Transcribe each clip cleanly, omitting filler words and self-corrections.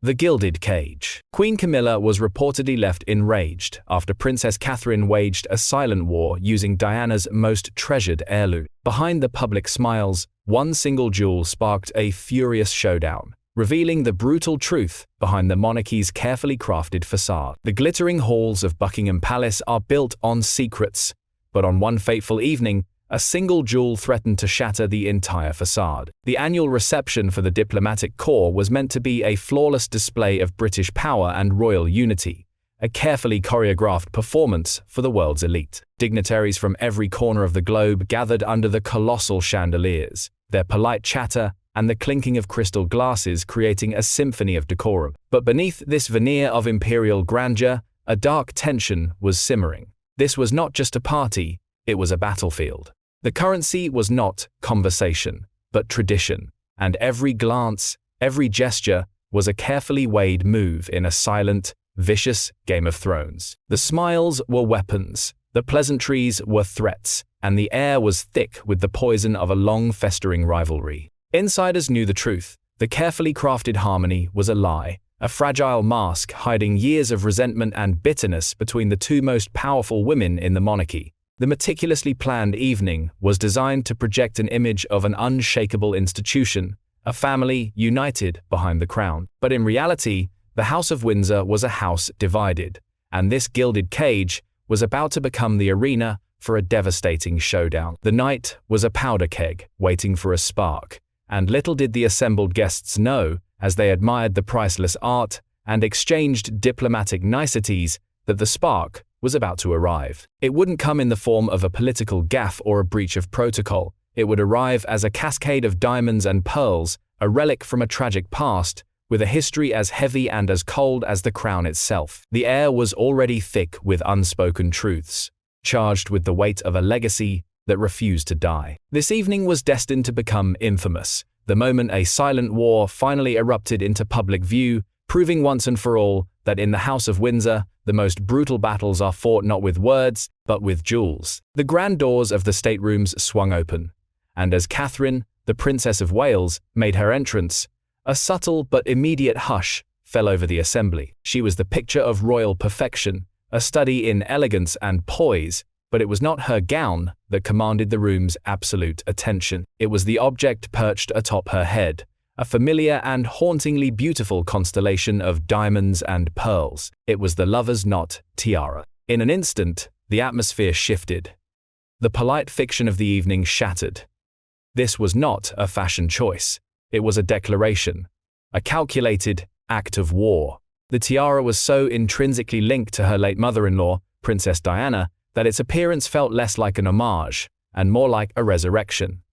The Gilded Cage. Queen Camilla was reportedly left enraged after Princess Catherine waged a silent war using Diana's most treasured heirloom. Behind the public smiles, one single jewel sparked a furious showdown, revealing the brutal truth behind the monarchy's carefully crafted facade. The glittering halls of Buckingham Palace are built on secrets, but on one fateful evening, a single jewel threatened to shatter the entire facade. The annual reception for the diplomatic corps was meant to be a flawless display of British power and royal unity, a carefully choreographed performance for the world's elite. Dignitaries from every corner of the globe gathered under the colossal chandeliers, their polite chatter and the clinking of crystal glasses creating a symphony of decorum. But beneath this veneer of imperial grandeur, a dark tension was simmering. This was not just a party, it was a battlefield. The currency was not conversation, but tradition, and every glance, every gesture was a carefully weighed move in a silent, vicious Game of Thrones. The smiles were weapons, the pleasantries were threats, and the air was thick with the poison of a long-festering rivalry. Insiders knew the truth. The carefully crafted harmony was a lie, a fragile mask hiding years of resentment and bitterness between the two most powerful women in the monarchy. The meticulously planned evening was designed to project an image of an unshakable institution, a family united behind the crown. But in reality, the House of Windsor was a house divided, and this gilded cage was about to become the arena for a devastating showdown. The night was a powder keg waiting for a spark, and little did the assembled guests know, as they admired the priceless art and exchanged diplomatic niceties, that the spark was about to arrive. It wouldn't come in the form of a political gaffe or a breach of protocol. It would arrive as a cascade of diamonds and pearls, a relic from a tragic past, with a history as heavy and as cold as the crown itself. The air was already thick with unspoken truths, charged with the weight of a legacy that refused to die. This evening was destined to become infamous, the moment a silent war finally erupted into public view, proving once and for all that in the House of Windsor, the most brutal battles are fought not with words, but with jewels. The grand doors of the staterooms swung open, and as Catherine, the Princess of Wales, made her entrance, a subtle but immediate hush fell over the assembly. She was the picture of royal perfection, a study in elegance and poise, but it was not her gown that commanded the room's absolute attention. It was the object perched atop her head, a familiar and hauntingly beautiful constellation of diamonds and pearls. It was the lover's knot tiara. In an instant, the atmosphere shifted. The polite fiction of the evening shattered. This was not a fashion choice. It was a declaration, a calculated act of war. The tiara was so intrinsically linked to her late mother-in-law, Princess Diana, that its appearance felt less like an homage and more like a resurrection.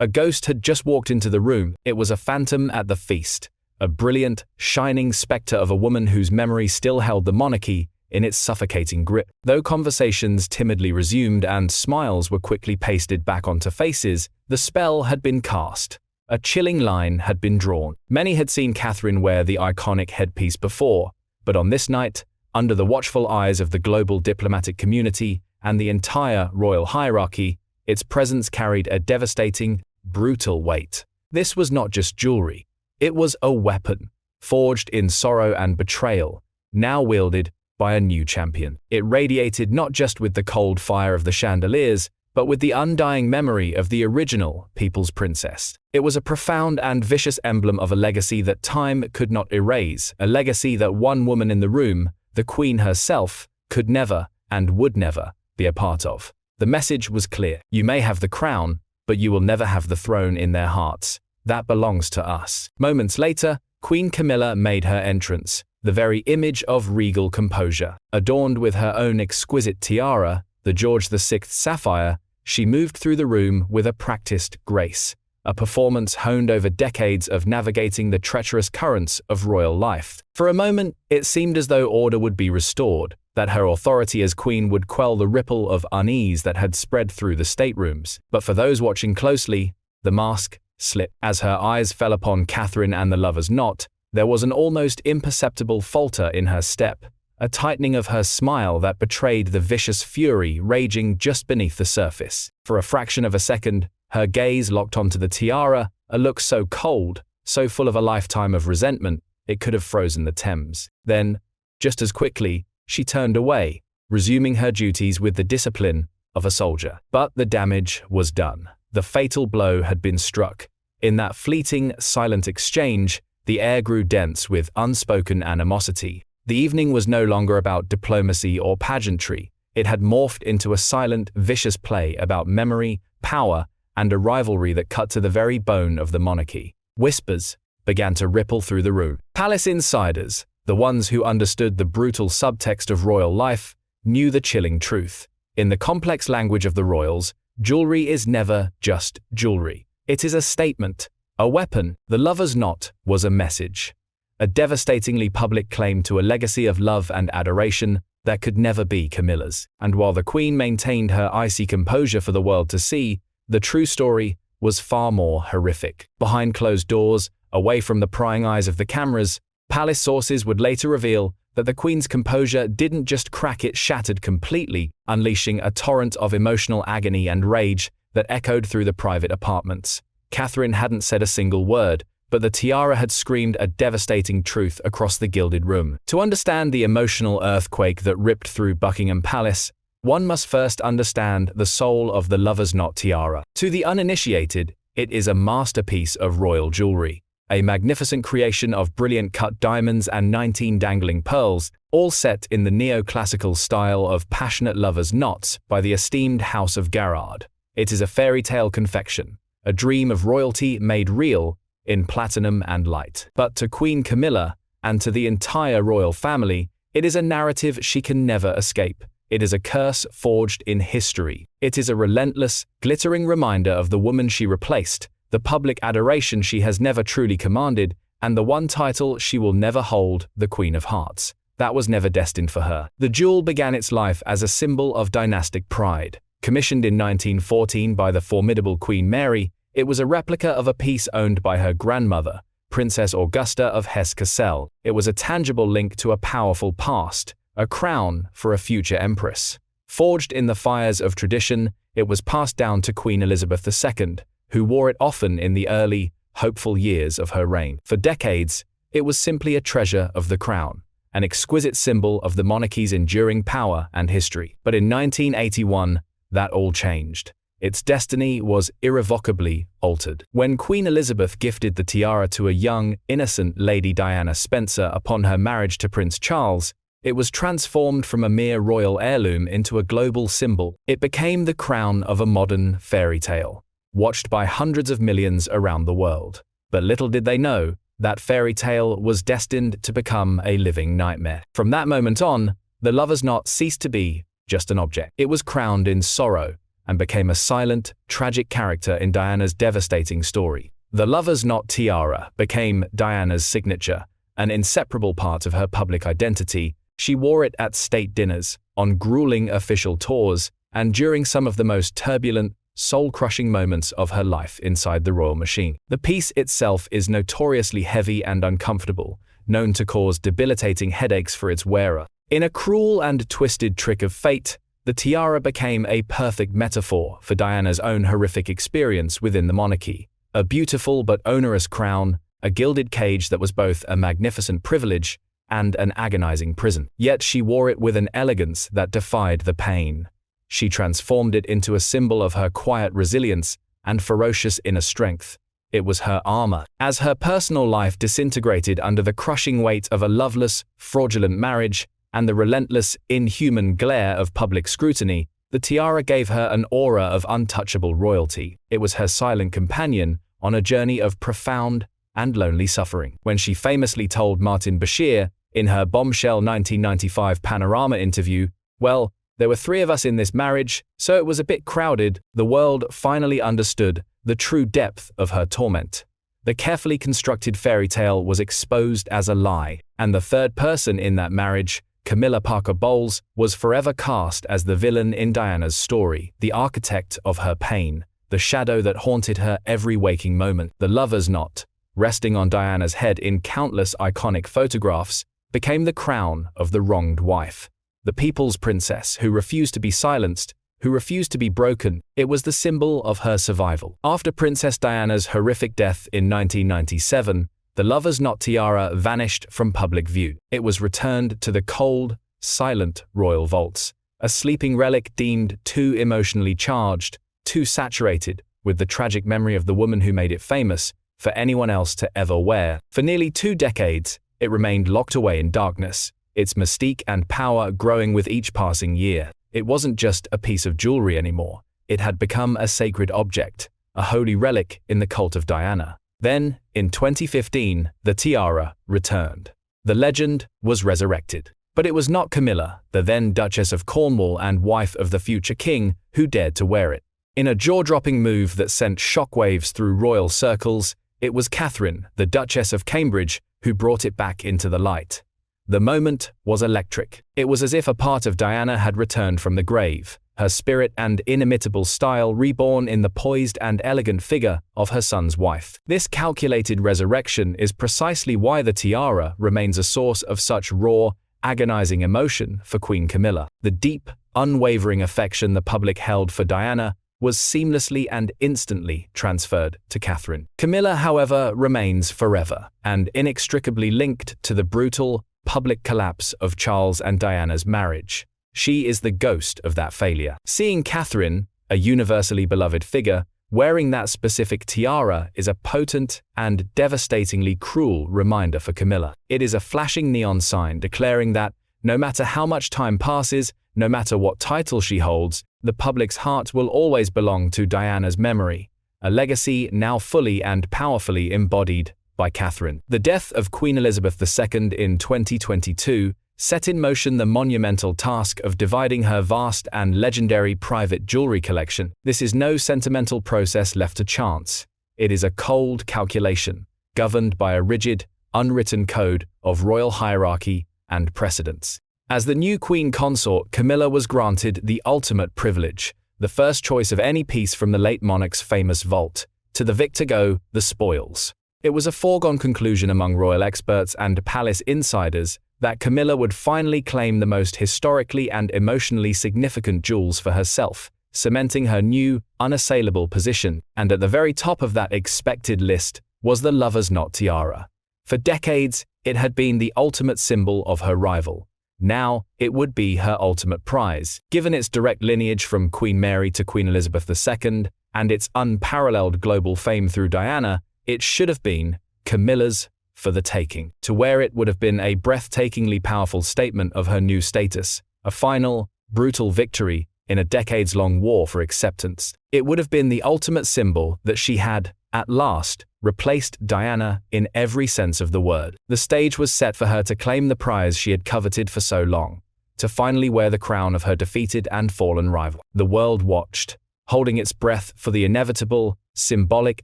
A ghost had just walked into the room. It was a phantom at the feast, a brilliant, shining spectre of a woman whose memory still held the monarchy in its suffocating grip. Though conversations timidly resumed and smiles were quickly pasted back onto faces, the spell had been cast. A chilling line had been drawn. Many had seen Catherine wear the iconic headpiece before, but on this night, under the watchful eyes of the global diplomatic community and the entire royal hierarchy, its presence carried a devastating, brutal weight. This was not just jewelry. It was a weapon, forged in sorrow and betrayal, now wielded by a new champion. It radiated not just with the cold fire of the chandeliers, but with the undying memory of the original People's Princess. It was a profound and vicious emblem of a legacy that time could not erase, a legacy that one woman in the room, the Queen herself, could never and would never be a part of. The message was clear. You may have the crown, but you will never have the throne in their hearts. That belongs to us. Moments later, Queen Camilla made her entrance, the very image of regal composure. Adorned with her own exquisite tiara, the George VI sapphire, she moved through the room with a practiced grace, a performance honed over decades of navigating the treacherous currents of royal life. For a moment, it seemed as though order would be restored, that her authority as queen would quell the ripple of unease that had spread through the staterooms. But for those watching closely, the mask slipped. As her eyes fell upon Catherine and the lover's knot, there was an almost imperceptible falter in her step, a tightening of her smile that betrayed the vicious fury raging just beneath the surface. For a fraction of a second, her gaze locked onto the tiara, a look so cold, so full of a lifetime of resentment, it could have frozen the Thames. Then, just as quickly, she turned away, resuming her duties with the discipline of a soldier. But the damage was done. The fatal blow had been struck. In that fleeting, silent exchange, the air grew dense with unspoken animosity. The evening was no longer about diplomacy or pageantry. It had morphed into a silent, vicious play about memory, power, and a rivalry that cut to the very bone of the monarchy. Whispers began to ripple through the room. Palace insiders, the ones who understood the brutal subtext of royal life, knew the chilling truth. In the complex language of the royals, jewelry is never just jewelry. It is a statement, a weapon. The lover's knot was a message, a devastatingly public claim to a legacy of love and adoration that could never be Camilla's. And while the Queen maintained her icy composure for the world to see, the true story was far more horrific. Behind closed doors, away from the prying eyes of the cameras, palace sources would later reveal that the Queen's composure didn't just crack, it shattered completely, unleashing a torrent of emotional agony and rage that echoed through the private apartments. Catherine hadn't said a single word, but the tiara had screamed a devastating truth across the gilded room. To understand the emotional earthquake that ripped through Buckingham Palace, one must first understand the soul of the lover's knot tiara. To the uninitiated, it is a masterpiece of royal jewelry, a magnificent creation of brilliant cut diamonds and 19 dangling pearls, all set in the neoclassical style of passionate lovers' knots by the esteemed House of Garrard. It is a fairy tale confection, a dream of royalty made real in platinum and light. But to Queen Camilla, and to the entire royal family, it is a narrative she can never escape. It is a curse forged in history. It is a relentless, glittering reminder of the woman she replaced, the public adoration she has never truly commanded, and the one title she will never hold, the Queen of Hearts. That was never destined for her. The jewel began its life as a symbol of dynastic pride. Commissioned in 1914 by the formidable Queen Mary, it was a replica of a piece owned by her grandmother, Princess Augusta of Hesse-Kassel. It was a tangible link to a powerful past, a crown for a future empress. Forged in the fires of tradition, it was passed down to Queen Elizabeth II, who wore it often in the early, hopeful years of her reign. For decades, it was simply a treasure of the crown, an exquisite symbol of the monarchy's enduring power and history. But in 1981, that all changed. Its destiny was irrevocably altered. When Queen Elizabeth gifted the tiara to a young, innocent Lady Diana Spencer upon her marriage to Prince Charles, it was transformed from a mere royal heirloom into a global symbol. It became the crown of a modern fairy tale, watched by hundreds of millions around the world. But little did they know, that fairy tale was destined to become a living nightmare. From that moment on, the lover's knot ceased to be just an object. It was crowned in sorrow and became a silent, tragic character in Diana's devastating story. The lover's knot tiara became Diana's signature, an inseparable part of her public identity. She wore it at state dinners, on grueling official tours, and during some of the most turbulent, soul-crushing moments of her life inside the royal machine. The piece itself is notoriously heavy and uncomfortable, known to cause debilitating headaches for its wearer. In a cruel and twisted trick of fate, the tiara became a perfect metaphor for Diana's own horrific experience within the monarchy. A beautiful but onerous crown, a gilded cage that was both a magnificent privilege and an agonizing prison. Yet she wore it with an elegance that defied the pain. She transformed it into a symbol of her quiet resilience and ferocious inner strength. It was her armor. As her personal life disintegrated under the crushing weight of a loveless, fraudulent marriage and the relentless, inhuman glare of public scrutiny, the tiara gave her an aura of untouchable royalty. It was her silent companion on a journey of profound and lonely suffering. When she famously told Martin Bashir in her bombshell 1995 Panorama interview, "Well, there were 3 of us in this marriage, so it was a bit crowded," the world finally understood the true depth of her torment. The carefully constructed fairy tale was exposed as a lie, and the third person in that marriage, Camilla Parker Bowles, was forever cast as the villain in Diana's story, the architect of her pain, the shadow that haunted her every waking moment. The lover's knot, resting on Diana's head in countless iconic photographs, became the crown of the wronged wife, the people's princess who refused to be silenced, who refused to be broken. It was the symbol of her survival. After Princess Diana's horrific death in 1997, the lover's knot tiara vanished from public view. It was returned to the cold, silent royal vaults, a sleeping relic deemed too emotionally charged, too saturated with the tragic memory of the woman who made it famous for anyone else to ever wear. For nearly 2 decades, it remained locked away in darkness, its mystique and power growing with each passing year. It wasn't just a piece of jewelry anymore. It had become a sacred object, a holy relic in the cult of Diana. Then, in 2015, the tiara returned. The legend was resurrected. But it was not Camilla, the then Duchess of Cornwall and wife of the future king, who dared to wear it. In a jaw-dropping move that sent shockwaves through royal circles, it was Catherine, the Duchess of Cambridge, who brought it back into the light. The moment was electric. It was as if a part of Diana had returned from the grave, her spirit and inimitable style reborn in the poised and elegant figure of her son's wife. This calculated resurrection is precisely why the tiara remains a source of such raw, agonizing emotion for Queen Camilla. The deep, unwavering affection the public held for Diana was seamlessly and instantly transferred to Catherine. Camilla, however, remains forever and inextricably linked to the brutal, public collapse of Charles and Diana's marriage. She is the ghost of that failure. Seeing Catherine, a universally beloved figure, wearing that specific tiara is a potent and devastatingly cruel reminder for Camilla. It is a flashing neon sign declaring that, no matter how much time passes, no matter what title she holds, the public's heart will always belong to Diana's memory, a legacy now fully and powerfully embodied by Catherine. The death of Queen Elizabeth II in 2022 set in motion the monumental task of dividing her vast and legendary private jewelry collection. This is no sentimental process left to chance. It is a cold calculation, governed by a rigid, unwritten code of royal hierarchy and precedence. As the new queen consort, Camilla was granted the ultimate privilege, the first choice of any piece from the late monarch's famous vault. To the victor go the spoils. It was a foregone conclusion among royal experts and palace insiders that Camilla would finally claim the most historically and emotionally significant jewels for herself, cementing her new, unassailable position. And at the very top of that expected list was the lover's knot tiara. For decades, it had been the ultimate symbol of her rival. Now, it would be her ultimate prize. Given its direct lineage from Queen Mary to Queen Elizabeth II, and its unparalleled global fame through Diana, it should have been Camilla's for the taking. To wear it would have been a breathtakingly powerful statement of her new status, a final, brutal victory in a decades-long war for acceptance. It would have been the ultimate symbol that she had, at last, replaced Diana in every sense of the word. The stage was set for her to claim the prize she had coveted for so long, to finally wear the crown of her defeated and fallen rival. The world watched, holding its breath for the inevitable, symbolic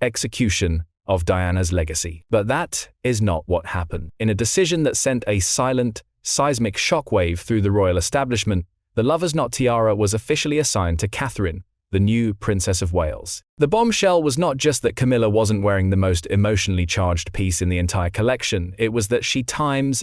execution of Diana's legacy. But that is not what happened. In a decision that sent a silent, seismic shockwave through the royal establishment, the lover's knot tiara was officially assigned to Catherine, the new Princess of Wales. The bombshell was not just that Camilla wasn't wearing the most emotionally charged piece in the entire collection, it was that she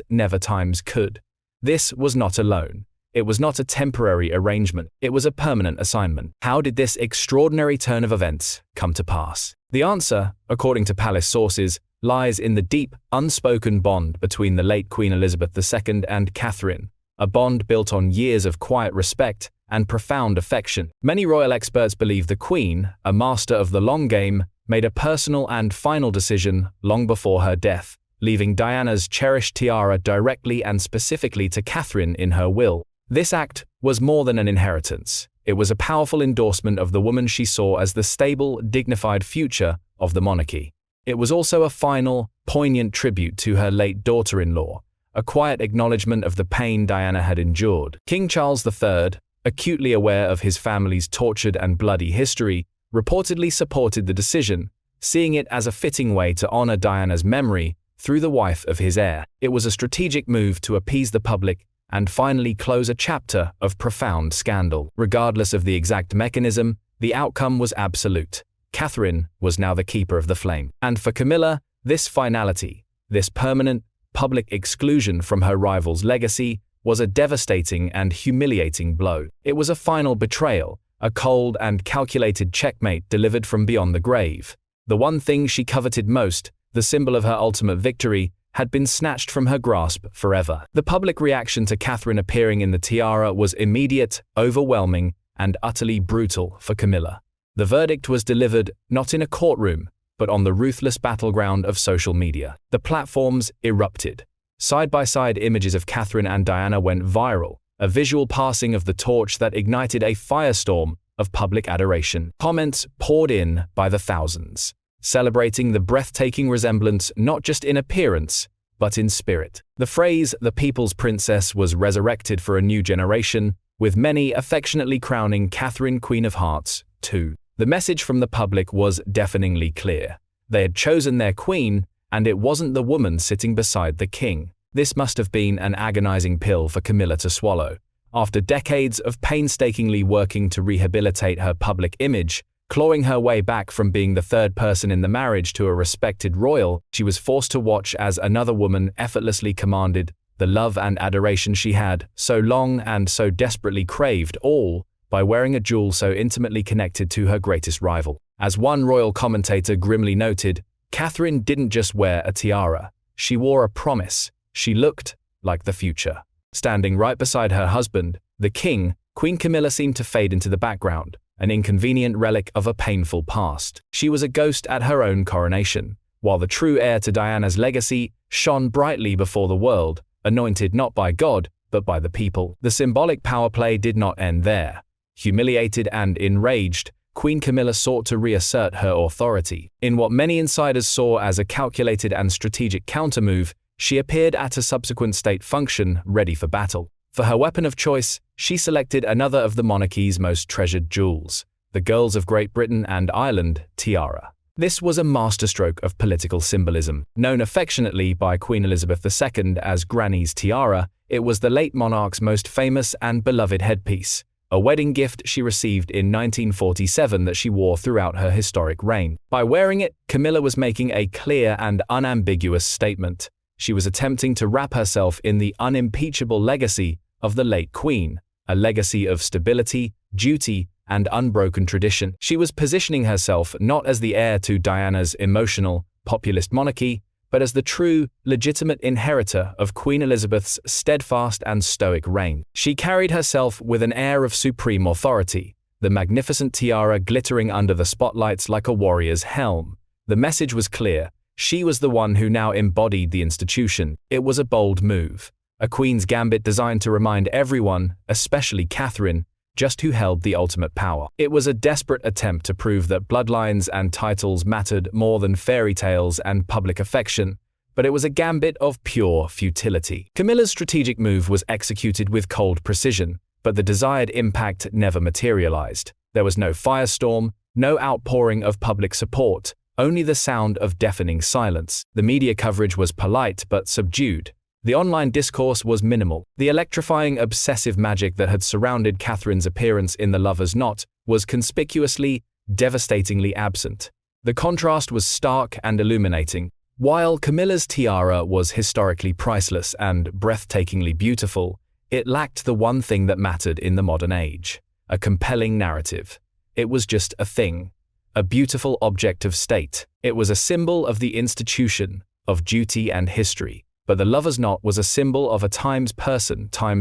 never could. This was not a loan. It was not a temporary arrangement. It was a permanent assignment. How did this extraordinary turn of events come to pass? The answer, according to palace sources, lies in the deep, unspoken bond between the late Queen Elizabeth II and Catherine, a bond built on years of quiet respect and profound affection. Many royal experts believe the Queen, a master of the long game, made a personal and final decision long before her death, leaving Diana's cherished tiara directly and specifically to Catherine in her will. This act was more than an inheritance. It was a powerful endorsement of the woman she saw as the stable, dignified future of the monarchy. It was also a final, poignant tribute to her late daughter-in-law, a quiet acknowledgement of the pain Diana had endured. King Charles III, acutely aware of his family's tortured and bloody history, reportedly supported the decision, seeing it as a fitting way to honor Diana's memory through the wife of his heir. It was a strategic move to appease the public and finally close a chapter of profound scandal. Regardless of the exact mechanism, the outcome was absolute. Catherine was now the keeper of the flame. And for Camilla, this finality, this permanent, public exclusion from her rival's legacy, was a devastating and humiliating blow. It was a final betrayal, a cold and calculated checkmate delivered from beyond the grave. The one thing she coveted most, the symbol of her ultimate victory, had been snatched from her grasp forever. The public reaction to Catherine appearing in the tiara was immediate, overwhelming, and utterly brutal for Camilla. The verdict was delivered not in a courtroom, but on the ruthless battleground of social media. The platforms erupted. Side-by-side images of Catherine and Diana went viral, a visual passing of the torch that ignited a firestorm of public adoration. Comments poured in by the thousands, celebrating the breathtaking resemblance not just in appearance, but in spirit. The phrase, "the people's princess," was resurrected for a new generation, with many affectionately crowning Catherine Queen of Hearts, too. The message from the public was deafeningly clear. They had chosen their queen, and it wasn't the woman sitting beside the king. This must have been an agonizing pill for Camilla to swallow. After decades of painstakingly working to rehabilitate her public image, clawing her way back from being the third person in the marriage to a respected royal, she was forced to watch as another woman effortlessly commanded the love and adoration she had so long and so desperately craved, all by wearing a jewel so intimately connected to her greatest rival. As one royal commentator grimly noted, Catherine didn't just wear a tiara, she wore a promise. She looked like the future. Standing right beside her husband, the king, Queen Camilla seemed to fade into the background, an inconvenient relic of a painful past. She was a ghost at her own coronation, while the true heir to Diana's legacy shone brightly before the world, anointed not by God, but by the people. The symbolic power play did not end there. Humiliated and enraged, Queen Camilla sought to reassert her authority. In what many insiders saw as a calculated and strategic countermove, she appeared at a subsequent state function, ready for battle. For her weapon of choice, she selected another of the monarchy's most treasured jewels, the Girls of Great Britain and Ireland tiara. This was a masterstroke of political symbolism. Known affectionately by Queen Elizabeth II as Granny's tiara, it was the late monarch's most famous and beloved headpiece, a wedding gift she received in 1947 that she wore throughout her historic reign. By wearing it, Camilla was making a clear and unambiguous statement. She was attempting to wrap herself in the unimpeachable legacy of the late Queen, a legacy of stability, duty, and unbroken tradition. She was positioning herself not as the heir to Diana's emotional, populist monarchy, but as the true, legitimate inheritor of Queen Elizabeth's steadfast and stoic reign. She carried herself with an air of supreme authority, the magnificent tiara glittering under the spotlights like a warrior's helm. The message was clear. She was the one who now embodied the institution. It was a bold move, a queen's gambit designed to remind everyone, especially Catherine, just who held the ultimate power. It was a desperate attempt to prove that bloodlines and titles mattered more than fairy tales and public affection, but it was a gambit of pure futility. Camilla's strategic move was executed with cold precision, but the desired impact never materialized. There was no firestorm, no outpouring of public support, only the sound of deafening silence. The media coverage was polite but subdued. The online discourse was minimal. The electrifying obsessive magic that had surrounded Catherine's appearance in The Lover's Knot was conspicuously, devastatingly absent. The contrast was stark and illuminating. While Camilla's tiara was historically priceless and breathtakingly beautiful, it lacked the one thing that mattered in the modern age: a compelling narrative. It was just a thing, a beautiful object of state. It was a symbol of the institution, of duty and history. But the Lover's Knot was a symbol of a times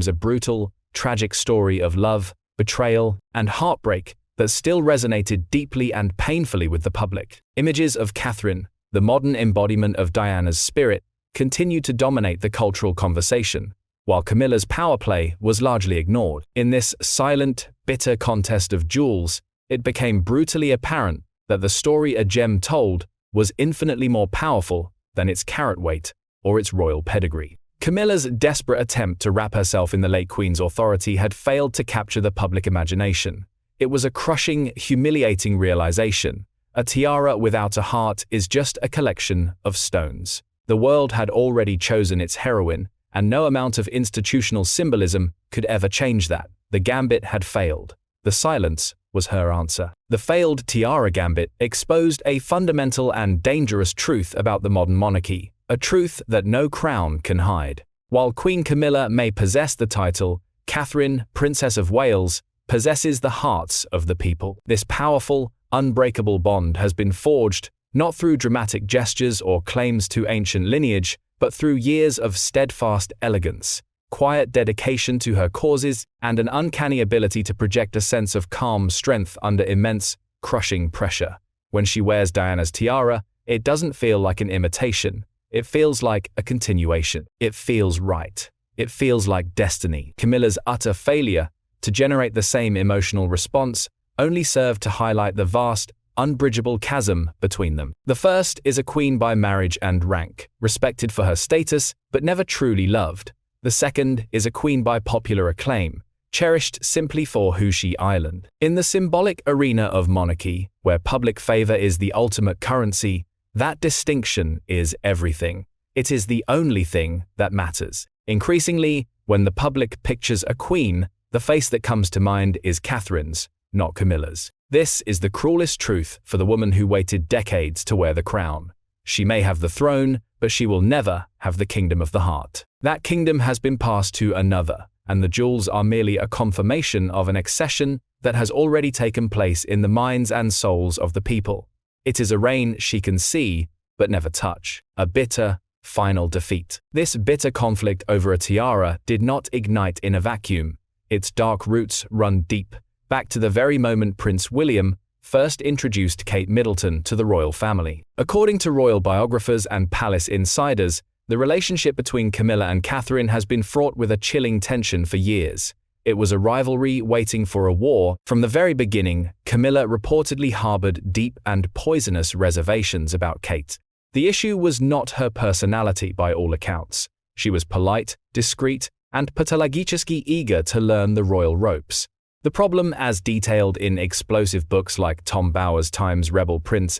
a brutal, tragic story of love, betrayal, and heartbreak that still resonated deeply and painfully with the public. Images of Catherine, the modern embodiment of Diana's spirit, continued to dominate the cultural conversation, while Camilla's power play was largely ignored. In this silent, bitter contest of jewels, it became brutally apparent that the story a gem told was infinitely more powerful than its carat weight or its royal pedigree. Camilla's desperate attempt to wrap herself in the late Queen's authority had failed to capture the public imagination. It was a crushing, humiliating realization. A tiara without a heart is just a collection of stones. The world had already chosen its heroine, and no amount of institutional symbolism could ever change that. The gambit had failed. The silence was her answer. The failed tiara gambit exposed a fundamental and dangerous truth about the modern monarchy, a truth that no crown can hide. While Queen Camilla may possess the title, Catherine, Princess of Wales, possesses the hearts of the people. This powerful, unbreakable bond has been forged not through dramatic gestures or claims to ancient lineage, but through years of steadfast elegance, quiet dedication to her causes, and an uncanny ability to project a sense of calm strength under immense, crushing pressure. When she wears Diana's tiara, it doesn't feel like an imitation. It feels like a continuation. It feels right. It feels like destiny. Camilla's utter failure to generate the same emotional response only served to highlight the vast, unbridgeable chasm between them. The first is a queen by marriage and rank, respected for her status, but never truly loved. The second is a queen by popular acclaim, cherished simply for who she island. In the symbolic arena of monarchy, where public favor is the ultimate currency, that distinction is everything. It is the only thing that matters. Increasingly, when the public pictures a queen, the face that comes to mind is Catherine's, not Camilla's. This is the cruelest truth for the woman who waited decades to wear the crown. She may have the throne, but she will never have the kingdom of the heart. That kingdom has been passed to another, and the jewels are merely a confirmation of an accession that has already taken place in the minds and souls of the people. It is a reign she can see, but never touch. A bitter, final defeat. This bitter conflict over a tiara did not ignite in a vacuum. Its dark roots run deep, back to the very moment Prince William first introduced Kate Middleton to the royal family. According to royal biographers and palace insiders, the relationship between Camilla and Catherine has been fraught with a chilling tension for years. It was a rivalry waiting for a war. From the very beginning, Camilla reportedly harbored deep and poisonous reservations about Kate. The issue was not her personality by all accounts. She was polite, discreet, and patologicky eager to learn the royal ropes. The problem, as detailed in explosive books like Tom Bower's Times Rebel Prince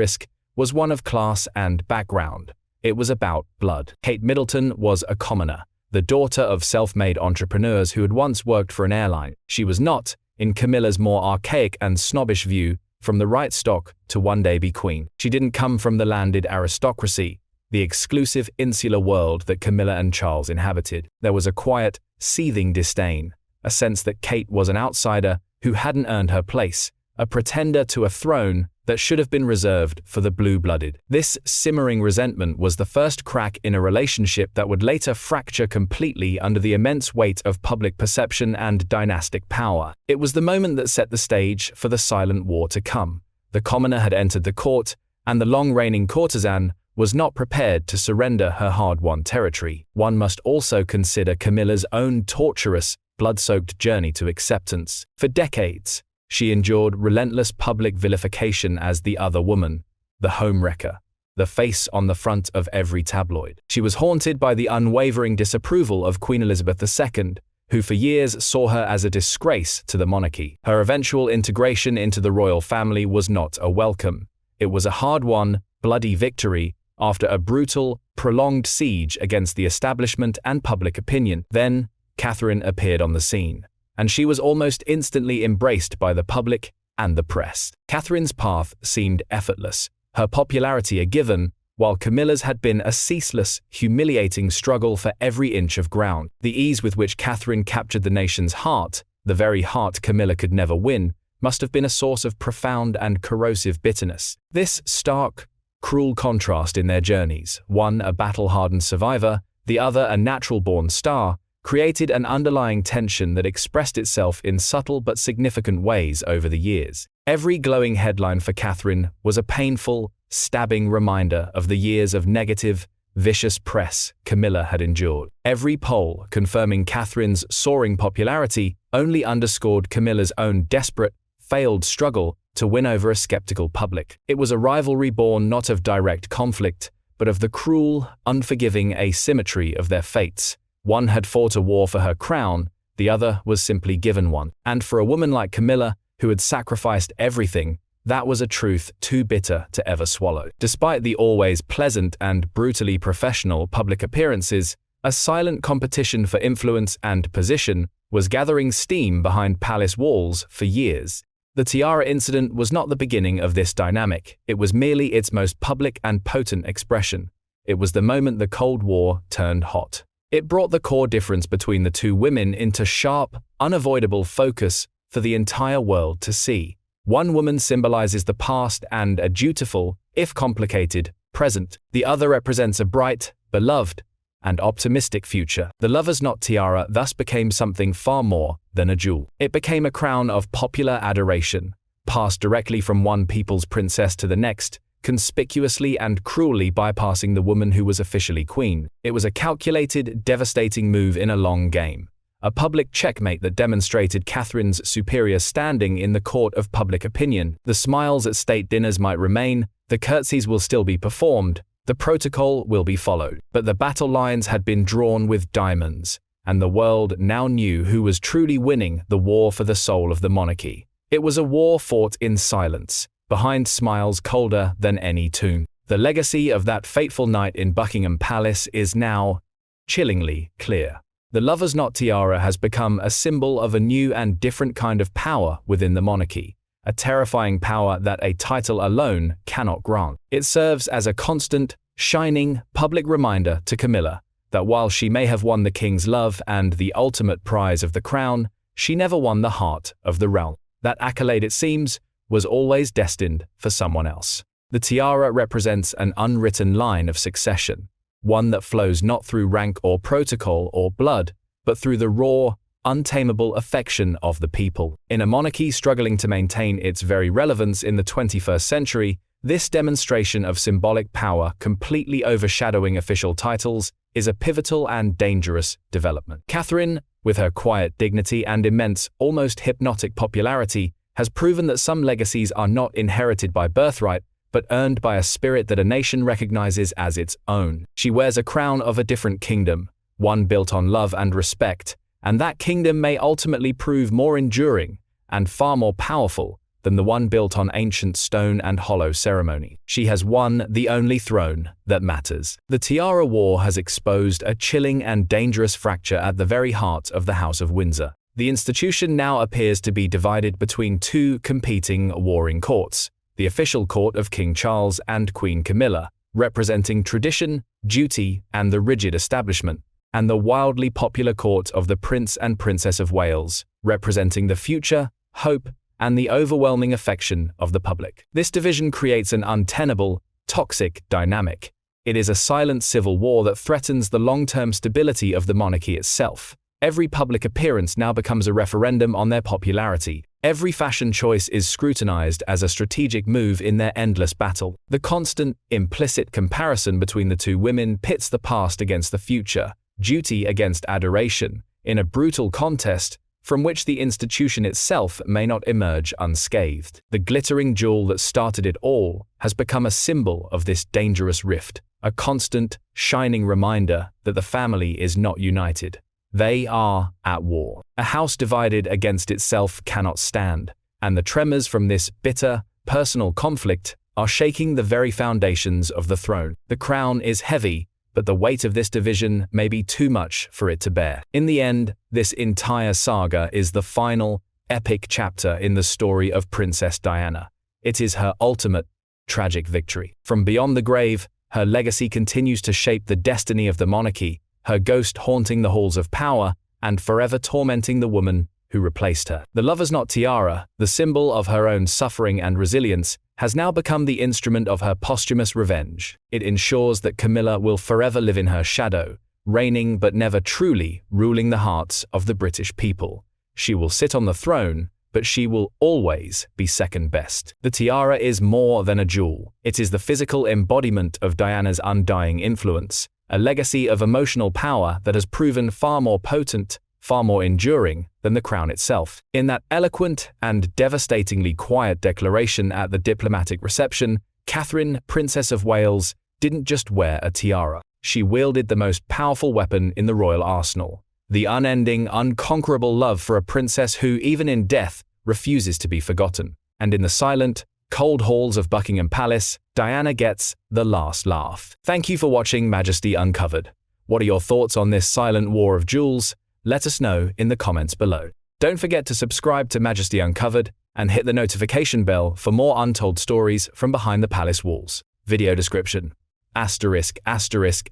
*, was one of class and background. It was about blood. Kate Middleton was a commoner, the daughter of self-made entrepreneurs who had once worked for an airline. She was not, in Camilla's more archaic and snobbish view, from the right stock to one day be queen. She didn't come from the landed aristocracy, the exclusive insular world that Camilla and Charles inhabited. There was a quiet, seething disdain, a sense that Kate was an outsider who hadn't earned her place, a pretender to a throne that should have been reserved for the blue-blooded. This simmering resentment was the first crack in a relationship that would later fracture completely under the immense weight of public perception and dynastic power. It was the moment that set the stage for the silent war to come. The commoner had entered the court, and the long-reigning courtesan was not prepared to surrender her hard-won territory. One must also consider Camilla's own torturous, blood-soaked journey to acceptance. For decades, she endured relentless public vilification as the other woman, the homewrecker, the face on the front of every tabloid. She was haunted by the unwavering disapproval of Queen Elizabeth II, who for years saw her as a disgrace to the monarchy. Her eventual integration into the royal family was not a welcome. It was a hard-won, bloody victory after a brutal, prolonged siege against the establishment and public opinion. Then, Catherine appeared on the scene, and she was almost instantly embraced by the public and the press. Catherine's path seemed effortless, her popularity a given, while Camilla's had been a ceaseless, humiliating struggle for every inch of ground. The ease with which Catherine captured the nation's heart, the very heart Camilla could never win, must have been a source of profound and corrosive bitterness. This stark, cruel contrast in their journeys, one a battle-hardened survivor, the other a natural-born star, created an underlying tension that expressed itself in subtle but significant ways over the years. Every glowing headline for Catherine was a painful, stabbing reminder of the years of negative, vicious press Camilla had endured. Every poll confirming Catherine's soaring popularity only underscored Camilla's own desperate, failed struggle to win over a skeptical public. It was a rivalry born not of direct conflict, but of the cruel, unforgiving asymmetry of their fates. One had fought a war for her crown, the other was simply given one. And for a woman like Camilla, who had sacrificed everything, that was a truth too bitter to ever swallow. Despite the always pleasant and brutally professional public appearances, a silent competition for influence and position was gathering steam behind palace walls for years. The tiara incident was not the beginning of this dynamic, it was merely its most public and potent expression. It was the moment the Cold War turned hot. It brought the core difference between the two women into sharp, unavoidable focus for the entire world to see. One woman symbolizes the past and a dutiful, if complicated, present. The other represents a bright, beloved, and optimistic future. The lover's knot tiara thus became something far more than a jewel. It became a crown of popular adoration, passed directly from one people's princess to the next, conspicuously and cruelly bypassing the woman who was officially queen. It was a calculated, devastating move in a long game. A public checkmate that demonstrated Catherine's superior standing in the court of public opinion. The smiles at state dinners might remain, the curtsies will still be performed, the protocol will be followed. But the battle lines had been drawn with diamonds, and the world now knew who was truly winning the war for the soul of the monarchy. It was a war fought in silence, behind smiles colder than any tomb. The legacy of that fateful night in Buckingham Palace is now chillingly clear. The lover's knot tiara has become a symbol of a new and different kind of power within the monarchy, a terrifying power that a title alone cannot grant. It serves as a constant, shining, public reminder to Camilla that while she may have won the king's love and the ultimate prize of the crown, she never won the heart of the realm. That accolade, it seems, was always destined for someone else. The tiara represents an unwritten line of succession, one that flows not through rank or protocol or blood, but through the raw, untamable affection of the people. In a monarchy struggling to maintain its very relevance in the 21st century, this demonstration of symbolic power completely overshadowing official titles is a pivotal and dangerous development. Catherine, with her quiet dignity and immense, almost hypnotic popularity, has proven that some legacies are not inherited by birthright, but earned by a spirit that a nation recognizes as its own. She wears a crown of a different kingdom, one built on love and respect, and that kingdom may ultimately prove more enduring and far more powerful than the one built on ancient stone and hollow ceremony. She has won the only throne that matters. The Tiara War has exposed a chilling and dangerous fracture at the very heart of the House of Windsor. The institution now appears to be divided between two competing warring courts: the official court of King Charles and Queen Camilla, representing tradition, duty, and the rigid establishment, and the wildly popular court of the Prince and Princess of Wales, representing the future, hope, and the overwhelming affection of the public. This division creates an untenable, toxic dynamic. It is a silent civil war that threatens the long-term stability of the monarchy itself. Every public appearance now becomes a referendum on their popularity. Every fashion choice is scrutinized as a strategic move in their endless battle. The constant, implicit comparison between the two women pits the past against the future, duty against adoration, in a brutal contest from which the institution itself may not emerge unscathed. The glittering jewel that started it all has become a symbol of this dangerous rift, a constant, shining reminder that the family is not united. They are at war. A house divided against itself cannot stand, and the tremors from this bitter, personal conflict are shaking the very foundations of the throne. The crown is heavy, but the weight of this division may be too much for it to bear. In the end, this entire saga is the final, epic chapter in the story of Princess Diana. It is her ultimate, tragic victory. From beyond the grave, her legacy continues to shape the destiny of the monarchy, her ghost haunting the halls of power and forever tormenting the woman who replaced her. The lover's knot tiara, the symbol of her own suffering and resilience, has now become the instrument of her posthumous revenge. It ensures that Camilla will forever live in her shadow, reigning but never truly ruling the hearts of the British people. She will sit on the throne, but she will always be second best. The tiara is more than a jewel. It is the physical embodiment of Diana's undying influence, a legacy of emotional power that has proven far more potent, far more enduring than the crown itself. In that eloquent and devastatingly quiet declaration at the diplomatic reception, Catherine, Princess of Wales, didn't just wear a tiara. She wielded the most powerful weapon in the royal arsenal, the unending, unconquerable love for a princess who, even in death, refuses to be forgotten. And in the silent, cold halls of Buckingham Palace, Diana gets the last laugh. Thank you for watching Majesty Uncovered. What are your thoughts on this silent war of jewels? Let us know in the comments below. Don't forget to subscribe to Majesty Uncovered and hit the notification bell for more untold stories from behind the palace walls. Video description: ****,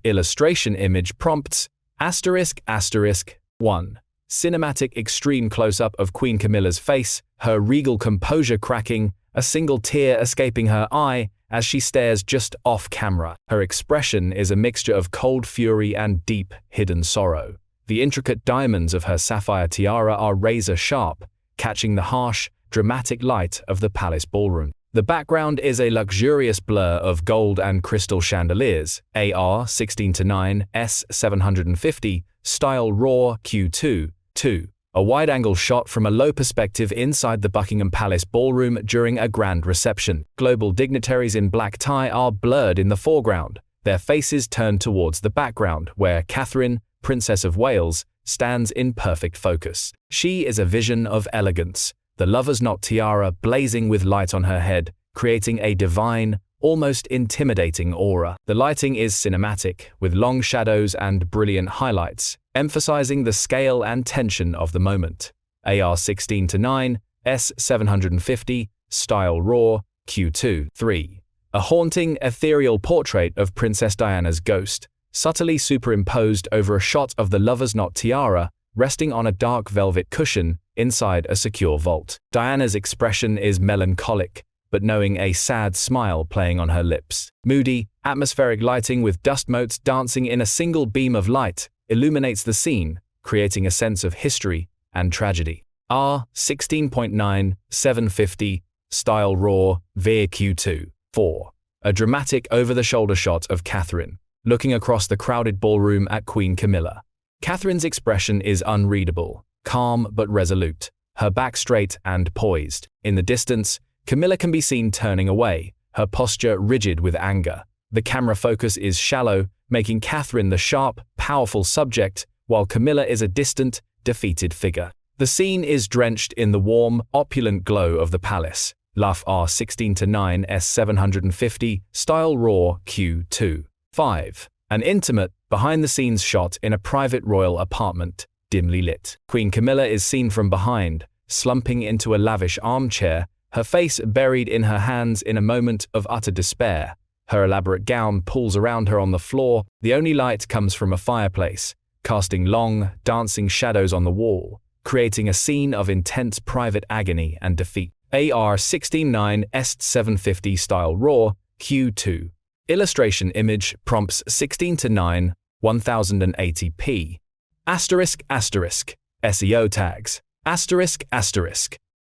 illustration image prompts, ****, 1. Cinematic extreme close-up of Queen Camilla's face, her regal composure cracking, a single tear escaping her eye, as she stares just off camera. Her expression is a mixture of cold fury and deep, hidden sorrow. The intricate diamonds of her sapphire tiara are razor-sharp, catching the harsh, dramatic light of the palace ballroom. The background is a luxurious blur of gold and crystal chandeliers, AR 16:9 S750, style RAW Q2, 2. A wide-angle shot from a low perspective inside the Buckingham Palace ballroom during a grand reception. Global dignitaries in black tie are blurred in the foreground, their faces turned towards the background, where Catherine, Princess of Wales, stands in perfect focus. She is a vision of elegance, the lover's knot tiara blazing with light on her head, creating a divine, almost intimidating aura. The lighting is cinematic, with long shadows and brilliant highlights, emphasizing the scale and tension of the moment. AR 16:9 S750, style RAW Q2, 3. A haunting, ethereal portrait of Princess Diana's ghost, subtly superimposed over a shot of the lover's knot tiara resting on a dark velvet cushion inside a secure vault. Diana's expression is melancholic, but knowing a sad smile playing on her lips. Moody, atmospheric lighting with dust motes dancing in a single beam of light illuminates the scene, creating a sense of history and tragedy. R 16.9 750, style RAW Veer Q2, 4. A dramatic over-the-shoulder shot of Catherine, looking across the crowded ballroom at Queen Camilla. Catherine's expression is unreadable, calm but resolute, her back straight and poised. In the distance, Camilla can be seen turning away, her posture rigid with anger. The camera focus is shallow, making Catherine the sharp, powerful subject, while Camilla is a distant, defeated figure. The scene is drenched in the warm, opulent glow of the palace. LUF R 16:9 S750, style RAW Q2, 5. An intimate, behind-the-scenes shot in a private royal apartment, dimly lit. Queen Camilla is seen from behind, slumping into a lavish armchair, her face buried in her hands in a moment of utter despair. Her elaborate gown pulls around her on the floor, the only light comes from a fireplace, casting long, dancing shadows on the wall, creating a scene of intense private agony and defeat. AR 16:9 S750, style RAW Q2. Illustration image prompts 16:9 1080p. SEO tags.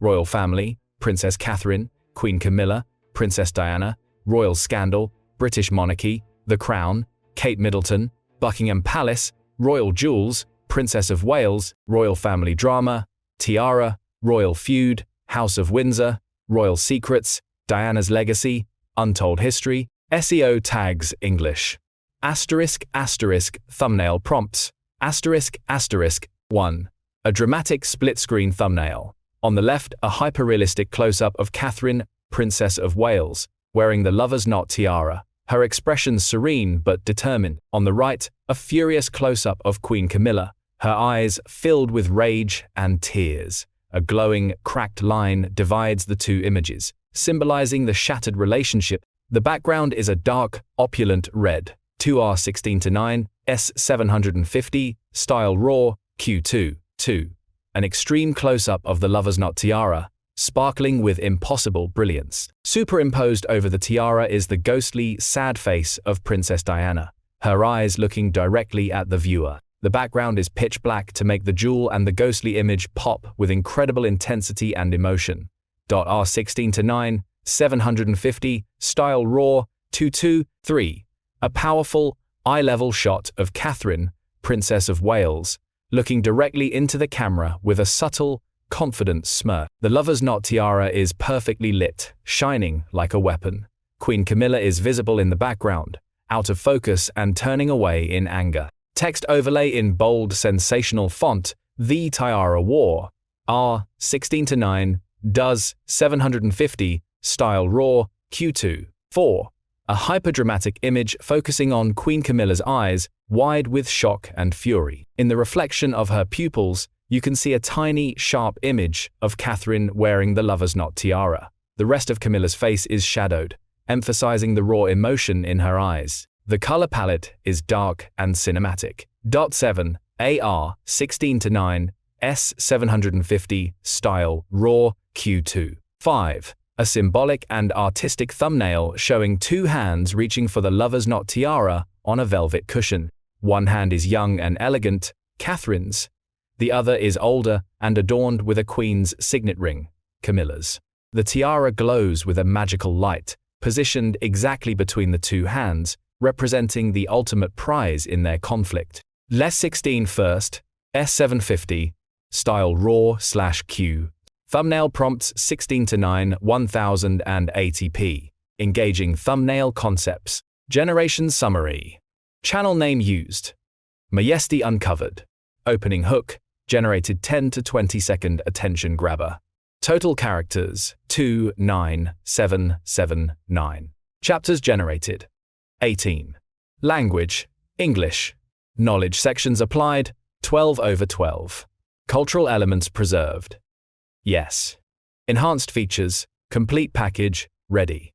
Royal family, Princess Catherine, Queen Camilla, Princess Diana, Royal Scandal, British Monarchy, The Crown, Kate Middleton, Buckingham Palace, Royal Jewels, Princess of Wales, Royal Family Drama, Tiara, Royal Feud, House of Windsor, Royal Secrets, Diana's Legacy, Untold History. SEO tags English. Thumbnail prompts. 1. A dramatic split-screen thumbnail. On the left, a hyper-realistic close-up of Catherine, Princess of Wales, wearing the lover's knot tiara, her expression serene but determined. On the right, a furious close-up of Queen Camilla, her eyes filled with rage and tears. A glowing, cracked line divides the two images, symbolizing the shattered relationship. The background is a dark, opulent red. 2R 16:9 S750, style RAW Q2, 2. An extreme close-up of the lover's knot tiara, sparkling with impossible brilliance. Superimposed over the tiara is the ghostly, sad face of Princess Diana, her eyes looking directly at the viewer. The background is pitch black to make the jewel and the ghostly image pop with incredible intensity and emotion. R 16:9 750, style RAW 223. A powerful, eye-level shot of Catherine, Princess of Wales, looking directly into the camera with a subtle, confident smirk. The lover's knot tiara is perfectly lit, shining like a weapon. Queen Camilla is visible in the background, out of focus and turning away in anger. Text overlay in bold, sensational font, "The Tiara War." R 16:9 does 750, style RAW Q2, 4. A hyperdramatic image focusing on Queen Camilla's eyes, wide with shock and fury. In the reflection of her pupils, you can see a tiny, sharp image of Catherine wearing the lover's knot tiara. The rest of Camilla's face is shadowed, emphasizing the raw emotion in her eyes. The color palette is dark and cinematic. 7. AR 16:9 S750, style RAW Q2, 5. A symbolic and artistic thumbnail showing two hands reaching for the lover's knot tiara on a velvet cushion. One hand is young and elegant, Catherine's. The other is older and adorned with a queen's signet ring, Camilla's. The tiara glows with a magical light, positioned exactly between the two hands, representing the ultimate prize in their conflict. Les 16 first, S750, style RAW/Q. Thumbnail prompts 16:9 1080p. Engaging thumbnail concepts. Generation summary. Channel name used. Majesty uncovered. Opening hook. Generated 10 to 20 second attention grabber. Total characters 29779. Chapters generated 18. Language English. Knowledge sections applied 12/12. Cultural elements preserved. Yes. Enhanced features, complete package, ready.